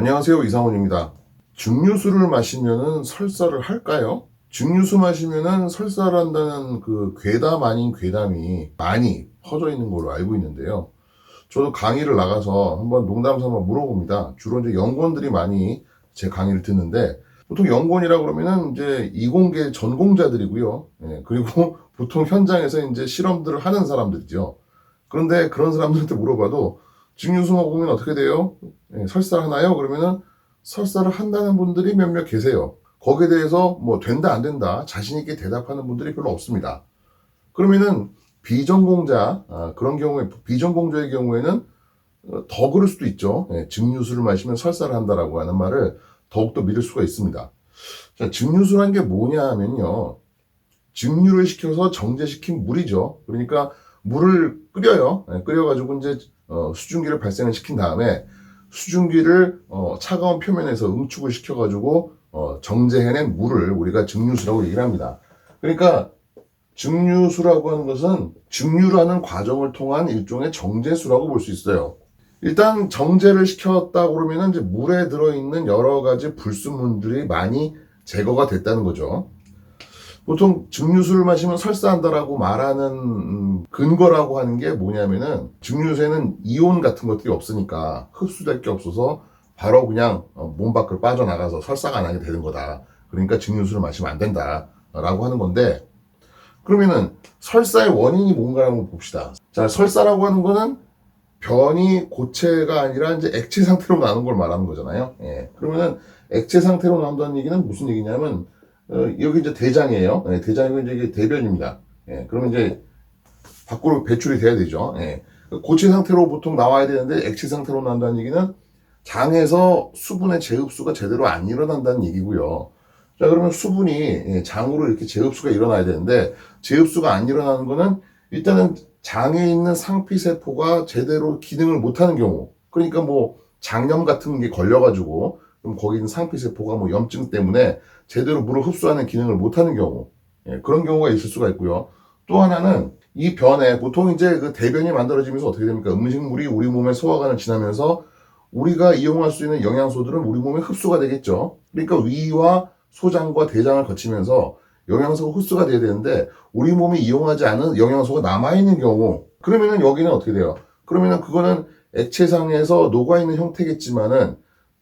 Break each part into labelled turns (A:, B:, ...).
A: 안녕하세요, 이상훈입니다. 증류수를 마시면은 설사를 할까요? 증류수 마시면은 설사를 한다는 그 괴담 아닌 괴담이 많이 퍼져 있는 걸로 알고 있는데요. 저도 강의를 나가서 한번 농담 삼아 물어봅니다. 주로 이제 연구원들이 많이 제 강의를 듣는데, 보통 연구원이라 그러면은 이제 이공계 전공자들이고요. 그리고 보통 현장에서 이제 실험들을 하는 사람들이죠. 그런데 그런 사람들한테 물어봐도 증류수 먹으면 어떻게 돼요? 설사하나요? 그러면은 설사를 한다는 분들이 몇몇 계세요. 거기에 대해서 뭐 된다 안 된다 자신 있게 대답하는 분들이 별로 없습니다. 그러면은 비전공자, 그런 경우에 비전공자의 경우에는 더 그럴 수도 있죠. 증류수를 마시면 설사를 한다라고 하는 말을 더욱더 믿을 수가 있습니다. 자, 증류수란 게 뭐냐 하면요, 증류를 시켜서 정제시킨 물이죠. 그러니까 물을 끓여요. 끓여가지고 이제 수증기를 발생을 시킨 다음에 수증기를 차가운 표면에서 응축을 시켜가지고 정제해낸 물을 우리가 증류수라고 얘기를 합니다. 그러니까 증류수라고 하는 것은 증류라는 과정을 통한 일종의 정제수라고 볼 수 있어요. 일단 정제를 시켰다 그러면 이제 물에 들어있는 여러 가지 불순물들이 많이 제거가 됐다는 거죠. 보통 증류수를 마시면 설사한다라고 말하는 근거라고 하는 게 뭐냐면은, 증류수에는 이온 같은 것들이 없으니까 흡수될 게 없어서 바로 그냥 몸 밖으로 빠져나가서 설사가 안 하게 되는 거다. 그러니까 증류수를 마시면 안 된다라고 하는 건데, 그러면은 설사의 원인이 뭔가를 한번 봅시다. 자, 설사라고 하는 거는 변이 고체가 아니라 이제 액체 상태로 나는 걸 말하는 거잖아요. 그러면은 액체 상태로 나온다는 얘기는 무슨 얘기냐면, 여기 이제 대장이에요. 대장이고 이제 이게 대변입니다. 그러면 이제 밖으로 배출이 돼야 되죠. 고체 상태로 보통 나와야 되는데 액체 상태로 나온다는 얘기는 장에서 수분의 재흡수가 제대로 안 일어난다는 얘기고요. 자, 그러면 수분이 장으로 이렇게 재흡수가 일어나야 되는데, 재흡수가 안 일어나는 거는 일단은 장에 있는 상피세포가 제대로 기능을 못하는 경우, 그러니까 뭐 장염 같은 게 걸려가지고 그럼 거기 있는 상피세포가 뭐 염증 때문에 제대로 물을 흡수하는 기능을 못하는 경우, 그런 경우가 있을 수가 있고요. 또 하나는 이 변에 보통 이제 그 대변이 만들어지면서 어떻게 됩니까? 음식물이 우리 몸의 소화관을 지나면서 우리가 이용할 수 있는 영양소들은 우리 몸에 흡수가 되겠죠. 그러니까 위와 소장과 대장을 거치면서 영양소가 흡수가 돼야 되는데 우리 몸이 이용하지 않은 영양소가 남아있는 경우, 그러면은 여기는 어떻게 돼요? 그러면은 그거는 액체상에서 녹아있는 형태겠지만은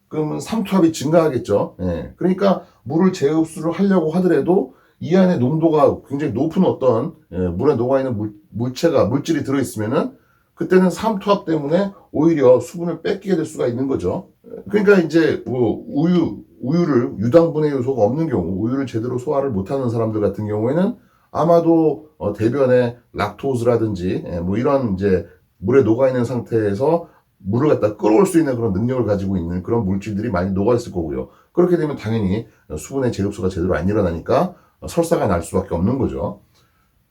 A: 그러면 삼투압이 증가하겠죠. 그러니까 물을 재흡수를 하려고 하더라도 이 안에 농도가 굉장히 높은 어떤 물에 녹아있는 물질이 들어있으면은 그때는 삼투압 때문에 오히려 수분을 뺏기게 될 수가 있는 거죠. 그러니까 이제 뭐 우유를 유당분해 요소가 없는 경우, 우유를 제대로 소화를 못하는 사람들 같은 경우에는 아마도 대변에 락토스라든지 뭐 이런 이제 물에 녹아있는 상태에서 물을 갖다 끌어올 수 있는 그런 능력을 가지고 있는 그런 물질들이 많이 녹아있을 거고요. 그렇게 되면 당연히 수분의 재흡수가 제대로 안 일어나니까 설사가 날 수밖에 없는 거죠.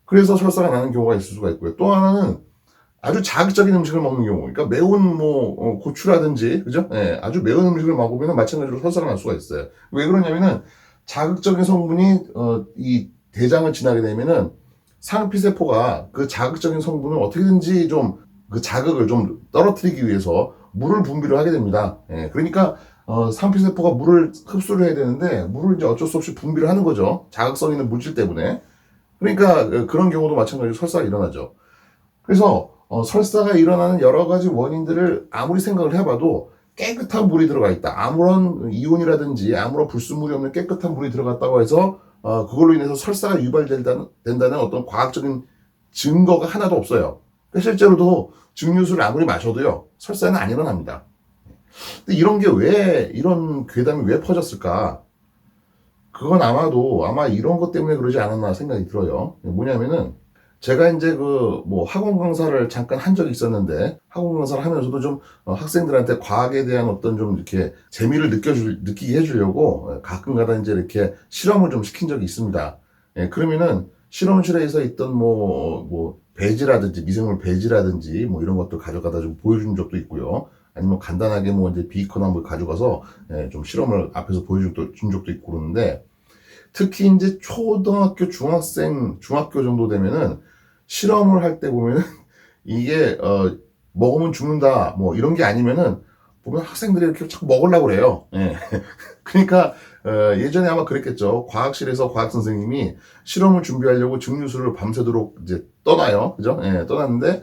A: 그래서 설사가 나는 경우가 있을 수가 있고요. 또 하나는 아주 자극적인 음식을 먹는 경우, 그러니까 매운 뭐 고추라든지, 그죠? 아주 매운 음식을 먹으면 마찬가지로 설사가 날 수가 있어요. 왜 그러냐면은 자극적인 성분이 이 대장을 지나게 되면은 상피세포가 그 자극적인 성분을 어떻게든지 좀 그 자극을 좀 떨어뜨리기 위해서 물을 분비를 하게 됩니다. 그러니까 상피세포가 물을 흡수를 해야 되는데 물을 이제 어쩔 수 없이 분비를 하는 거죠. 자극성 있는 물질 때문에. 그러니까 그런 경우도 마찬가지로 설사가 일어나죠. 그래서 설사가 일어나는 여러 가지 원인들을 아무리 생각을 해봐도 깨끗한 물이 들어가 있다, 아무런 이온이라든지 아무런 불순물이 없는 깨끗한 물이 들어갔다고 해서 그걸로 인해서 설사가 유발된다는 어떤 과학적인 증거가 하나도 없어요. 실제로도 증류수를 아무리 마셔도요, 설사는 안 일어납니다. 근데 이런 게 왜, 이런 괴담이 왜 퍼졌을까? 그건 아마 이런 것 때문에 그러지 않았나 생각이 들어요. 뭐냐면은, 제가 이제 그 뭐 학원 강사를 잠깐 한 적이 있었는데, 학원 강사를 하면서도 좀 학생들한테 과학에 대한 어떤 좀 이렇게 재미를 느끼게 해주려고 가끔가다 이제 이렇게 실험을 좀 시킨 적이 있습니다. 그러면은 실험실에서 있던 뭐 배지라든지 미생물 배지라든지 뭐 이런 것들 가져가다 좀 보여준 적도 있고요. 아니면 간단하게 뭐 이제 비커나 뭐 가져가서 좀 실험을 앞에서 보여준 적도 있고 그러는데, 특히 이제 초등학교, 중학교 정도 되면은 실험을 할 때 보면은 이게 먹으면 죽는다 뭐 이런 게 아니면은 보면 학생들이 이렇게 자꾸 먹으려고 그래요. 예. 그러니까 예전에 아마 그랬겠죠. 과학실에서 과학 선생님이 실험을 준비하려고 증류수를 밤새도록 이제 떠나요. 그죠? 예, 떠났는데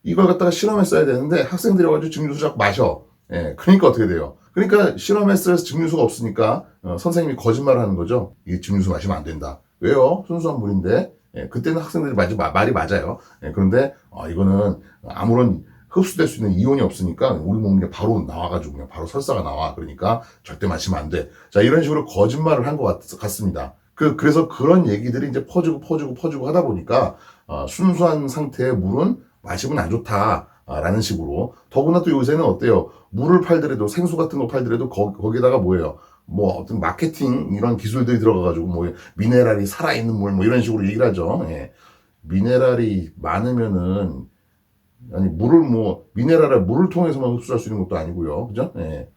A: 이걸 갖다가 실험했어야 되는데 학생들이 와가지고 증류수 자꾸 마셔. 예, 그러니까 어떻게 돼요? 그러니까 실험했어야 해서 증류수가 없으니까 선생님이 거짓말을 하는 거죠. 이게 증류수 마시면 안 된다. 왜요? 순수한 물인데. 예, 그때는 학생들이 말이 맞아요. 예, 그런데 이거는 아무런 흡수될 수 있는 이온이 없으니까 우리 몸에 바로 나와가지고 그냥 바로 설사가 나와. 그러니까 절대 마시면 안 돼. 자, 이런 식으로 거짓말을 한 것 같습니다. 그래서 그런 얘기들이 이제 퍼지고 하다 보니까 순수한 상태의 물은 마시면 안 좋다라는 식으로. 더구나 또 요새는 어때요? 물을 팔더라도 생수 같은 거 팔더라도 거기다가 뭐예요? 뭐 어떤 마케팅 이런 기술들이 들어가가지고 뭐 미네랄이 살아있는 물 뭐 이런 식으로 얘기를 하죠. 예. 미네랄이 많으면은 아니 미네랄을 물을 통해서만 흡수할 수 있는 것도 아니고요. 그죠? 예.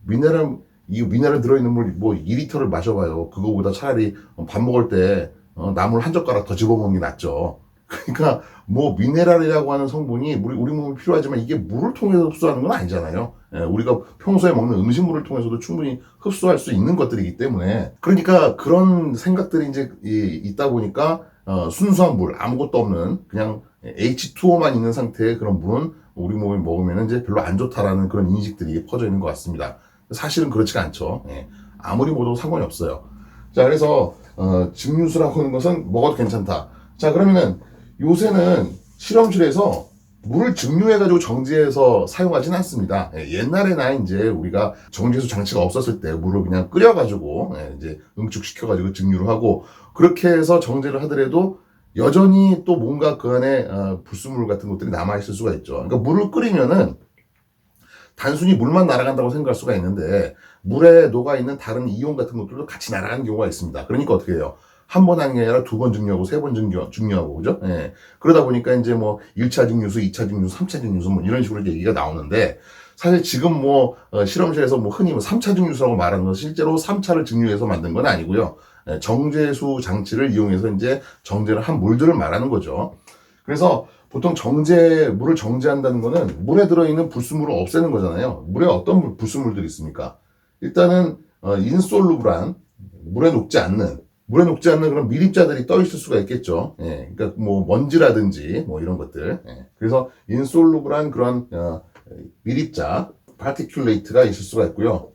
A: 미네랄 들어있는 물 뭐 2리터를 마셔봐요. 그거보다 차라리 밥 먹을 때 나물 한 젓가락 더 집어먹는 게 낫죠. 그러니까 뭐 미네랄이라고 하는 성분이 우리 몸에 필요하지만 이게 물을 통해서 흡수하는 건 아니잖아요. 예, 우리가 평소에 먹는 음식물을 통해서도 충분히 흡수할 수 있는 것들이기 때문에 그러니까 그런 생각들이 이제 있다 보니까 순수한 물 아무것도 없는 그냥 H2O만 있는 상태의 그런 물은 우리 몸에 먹으면 이제 별로 안 좋다라는 그런 인식들이 퍼져 있는 것 같습니다. 사실은 그렇지가 않죠. 예, 아무리 먹어도 상관이 없어요. 자, 그래서 증류수라고 하는 것은 먹어도 괜찮다. 자, 그러면은 요새는 실험실에서 물을 증류해가지고 정지해서 사용하진 않습니다. 예, 옛날에나 이제 우리가 정지해수 장치가 없었을 때 물을 그냥 끓여가지고 이제 응축시켜가지고 증류를 하고 그렇게 해서 정제를 하더라도 여전히 또 뭔가 그 안에 불순물 같은 것들이 남아있을 수가 있죠. 그러니까 물을 끓이면은 단순히 물만 날아간다고 생각할 수가 있는데 물에 녹아있는 다른 이온 같은 것들도 같이 날아가는 경우가 있습니다. 그러니까 어떻게 해요? 한 번 하는 게 아니라 두 번 증류하고 세 번 증류하고 그죠? 예. 그러다 보니까 이제 뭐 1차 증류수, 2차 증류수, 3차 증류수 뭐 이런 식으로 얘기가 나오는데 사실 지금 뭐 실험실에서 뭐 흔히 3차 증류수라고 말하는 건 실제로 3차를 증류해서 만든 건 아니고요. 정제수 장치를 이용해서 이제 정제를 한 물들을 말하는 거죠. 그래서 보통 물을 정제한다는 거는 물에 들어있는 불순물을 없애는 거잖아요. 물에 어떤 불순물들이 있습니까? 일단은 인솔루블한 물에 녹지 않는 그런 미립자들이 떠 있을 수가 있겠죠. 예, 그러니까 뭐 먼지라든지 뭐 이런 것들. 예, 그래서 인솔루블한 그런 미립자, 파티큘레이트가 있을 수가 있고요.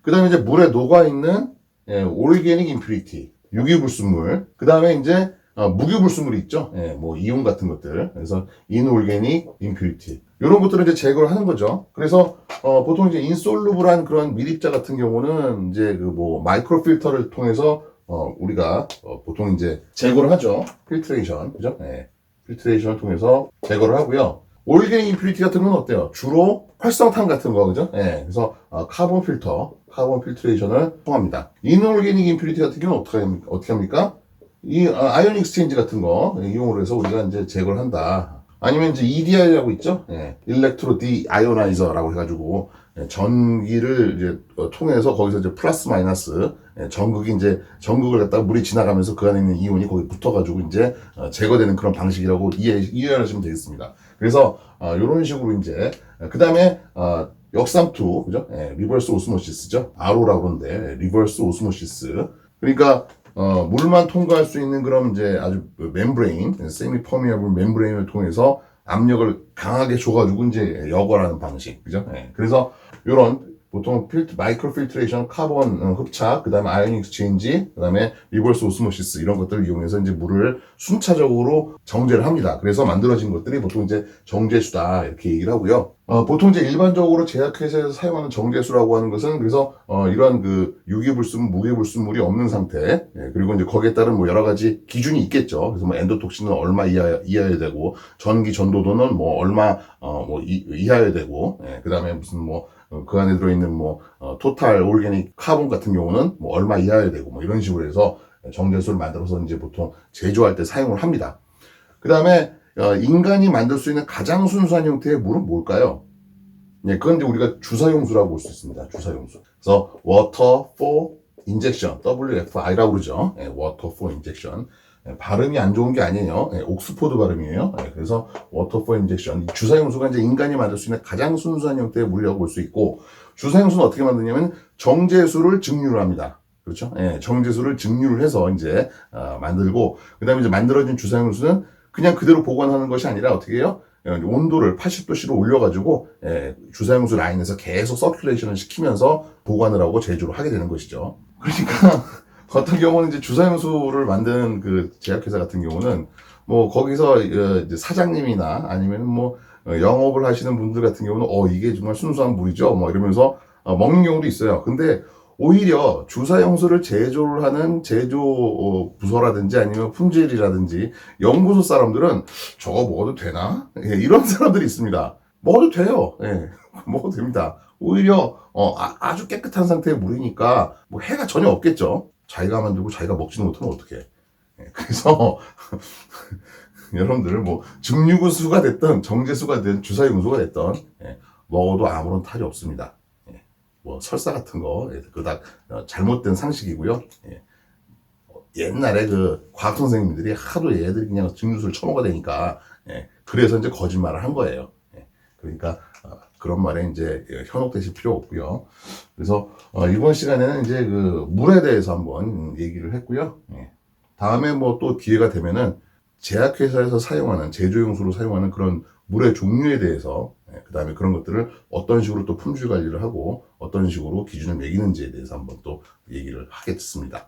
A: 그 다음에 이제 물에 녹아 있는 올게닉 임퓨리티, 유기불순물. 그 다음에 이제 무기불순물이 있죠. 예, 뭐 이온 같은 것들. 그래서 인올게닉 임퓨리티. 이런 것들을 이제 제거를 하는 거죠. 그래서 보통 이제 인솔루블한 그런 미립자 같은 경우는 이제 그 뭐 마이크로 필터를 통해서 우리가 보통 이제 제거를 하죠. 필트레이션, 그죠? 네. 필트레이션을 통해서 제거를 하고요. 올게닉 임퓨리티 같은 건 어때요? 주로 활성탄 같은 거, 그죠? 네. 그래서 카본 필트레이션을 통합니다. 인올게닉 임퓨리티 같은 경우는 어떻게 합니까? 이 아이온 익스체인지 같은 거 이용을 해서 우리가 이제 제거를 한다. 아니면 이제 EDI라고 있죠? 예. 일렉트로 디아이오나이저라고 해가지고 전기를 이제 통해서 거기서 이제 플러스 마이너스 전극을 갖다가 물이 지나가면서 그 안에 있는 이온이 거기 붙어가지고 이제 제거되는 그런 방식이라고 이해하시면 되겠습니다. 그래서 이런 식으로 이제 그 다음에 역삼투 그죠? 리버스 오스모시스죠. RO라고 그러는데 리버스 오스모시스. 그러니까 물만 통과할 수 있는 그런 이제 아주 멤브레인, 세미 퍼미어블 멤브레인을 통해서 압력을 강하게 줘가지고 이제 여과라는 방식, 그죠? 그래서 요런 보통 마이크로 필트레이션, 카본 흡착, 그 다음에 아이온 익스체인지, 그 다음에 리버스 오스모시스 이런 것들을 이용해서 이제 물을 순차적으로 정제를 합니다. 그래서 만들어진 것들이 보통 이제 정제수다 이렇게 얘기를 하고요. 보통 이제 일반적으로 제약회사에서 사용하는 정제수라고 하는 것은 그래서 이러한 그 유기불순물, 무기불순물이 없는 상태, 그리고 이제 거기에 따른 뭐 여러 가지 기준이 있겠죠. 그래서 뭐 엔도톡신은 얼마 이하여야 되고, 전기 전도도는 뭐 얼마 이하여야 되고, 그 다음에 무슨 뭐 그 안에 들어있는 뭐 토탈 올게닉 카본 같은 경우는 뭐 얼마 이하여야 되고 뭐 이런 식으로 해서 정제수를 만들어서 이제 보통 제조할 때 사용을 합니다. 그 다음에 인간이 만들 수 있는 가장 순수한 형태의 물은 뭘까요? 그건 이제 우리가 주사용수라고 볼 수 있습니다. 주사용수. 그래서 water for injection, WFI라고 그러죠. water for injection. 발음이 안 좋은 게 아니에요. 옥스포드 발음이에요. 그래서 워터폴 인젝션, 주사용수가 이제 인간이 만들 수 있는 가장 순수한 형태의 물이라고 볼 수 있고, 주사용수는 어떻게 만드냐면 정제수를 증류를 합니다. 그렇죠? 정제수를 증류를 해서 이제 만들고, 그다음에 이제 만들어진 주사용수는 그냥 그대로 보관하는 것이 아니라 어떻게 해요? 온도를 80도씨로 올려가지고 주사용수 라인에서 계속 서큘레이션을 시키면서 보관을 하고 제조를 하게 되는 것이죠. 그러니까 어떤 경우는 이제 주사용수를 만드는 그 제약회사 같은 경우는 뭐 거기서 이제 사장님이나 아니면 뭐 영업을 하시는 분들 같은 경우는 이게 정말 순수한 물이죠 뭐 이러면서 먹는 경우도 있어요. 근데 오히려 주사용수를 제조를 하는 제조 부서라든지 아니면 품질이라든지 연구소 사람들은 저거 먹어도 되나? 이런 사람들이 있습니다. 먹어도 돼요. 먹어도 됩니다. 오히려 아주 깨끗한 상태의 물이니까 뭐 해가 전혀 없겠죠. 자기가 만들고 자기가 먹지는 못하면 어떡해. 그래서 여러분들 뭐 증류구수가 됐든 정제수가 됐든 주사용수가 됐든 먹어도 아무런 탈이 없습니다. 뭐 설사 같은 거 그닥 잘못된 상식이고요. 옛날에 그 과학 선생님들이 하도 얘들이 그냥 증류수를 처먹어야 되니까 그래서 이제 거짓말을 한 거예요. 그러니까 그런 말에 이제 현혹되실 필요 없고요. 그래서 이번 시간에는 이제 그 물에 대해서 한번 얘기를 했고요. 다음에 뭐 또 기회가 되면은 제약회사에서 사용하는 제조용수로 사용하는 그런 물의 종류에 대해서 그 다음에 그런 것들을 어떤 식으로 또 품질 관리를 하고 어떤 식으로 기준을 매기는지에 대해서 한번 또 얘기를 하겠습니다.